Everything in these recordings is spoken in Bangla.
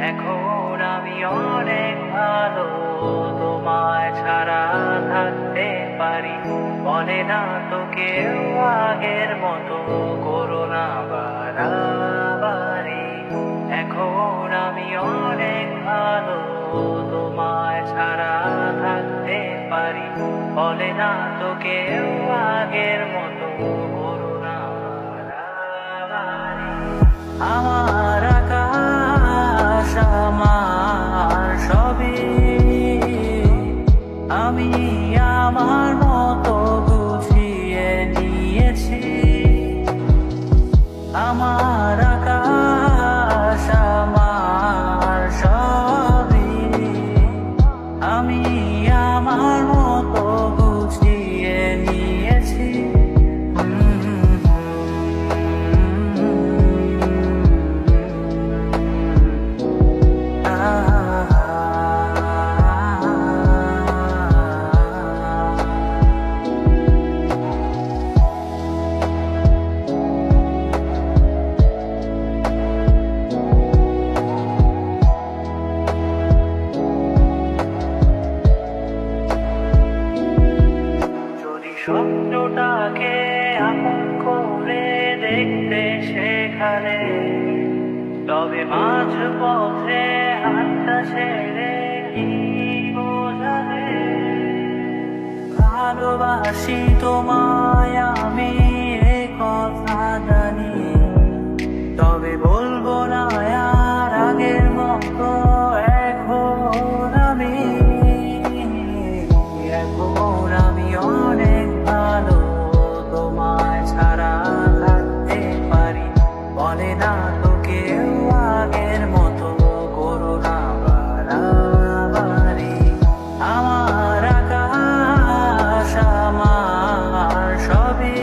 এখন আমি অনেক ভালো, তোমায় ছাড়া থাকতে পারি। বলে না তো কেউ আগের মতো করো না বাড়াবাড়ি। এখন আমি অনেক ভালো, তোমায় ছাড়া থাকতে পারি। বলে না তো কেউ আগের মতো করো না বাড়াবাড়ি। আমার আকাশ আমার সবই, আমি আমার মতো বুঝিয়ে নিয়েছি। আমার আকাশ আমার সবই, আমি আমার মতো বুঝিয়ে নিয়েছি। স্বপ্নটাকে আপন করে দেখতে সেখানে, তবে মাঝ পথে হাতটা ছেড়ে কি বোঝাবে। ভালোবাসি তোমায় আমি, এ কথা জানি, তবে বলবো না আর আগের মতো। এখন আমি অনেক ভালো, তোমায় ছাড়া থাকতে পারি। বলে না তো কেউ আগের মতো করো না বাড়াবাড়ি। আমার আকাশ আমার সবই,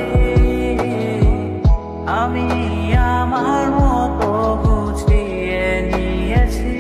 আমি আমার মতো বুঝিয়ে নিয়েছি।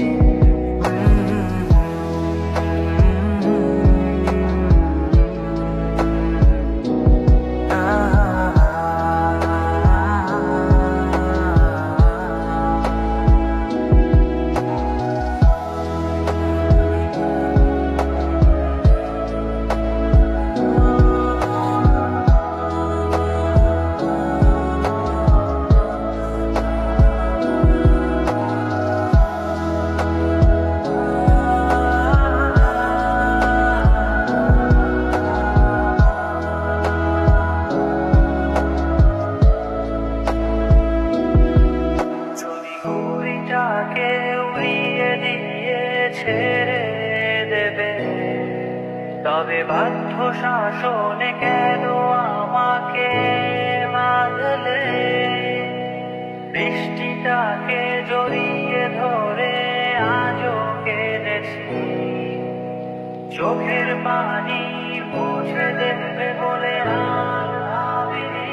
ঘুড়িটাকে উড়িয়ে দিয়ে ছেড়ে দেবে, তবে বাধ্য শাসনে কেন আমাকে বাঁধলে। বৃষ্টিটাকে জড়িয়ে ধরে আজও কেঁদেছি, চোখের পানি মুছে দেবে বলে আর ভাবিনি।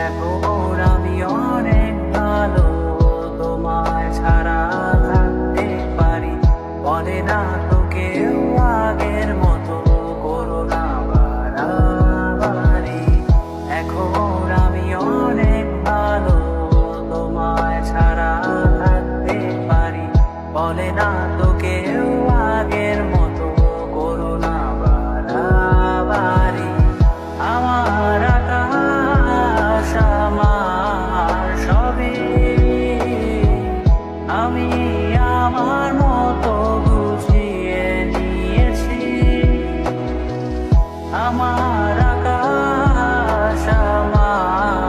এখন আমি অনেক ভালো, তোমায় ছাড়া থাকতে পারি। বলে না তো কেউ আগের মতো করো না বাড়াবাড়ি। এখন আমি অনেক ভালো, তোমায় ছাড়া থাকতে পারি। বলে না তো কেউ আগের মতো করো না বাড়াবাড়ি। আমার আকাশ আমার সবই, আমি আমার মতো বুঝিয়ে নিয়েছি। আমার আকাশ আমার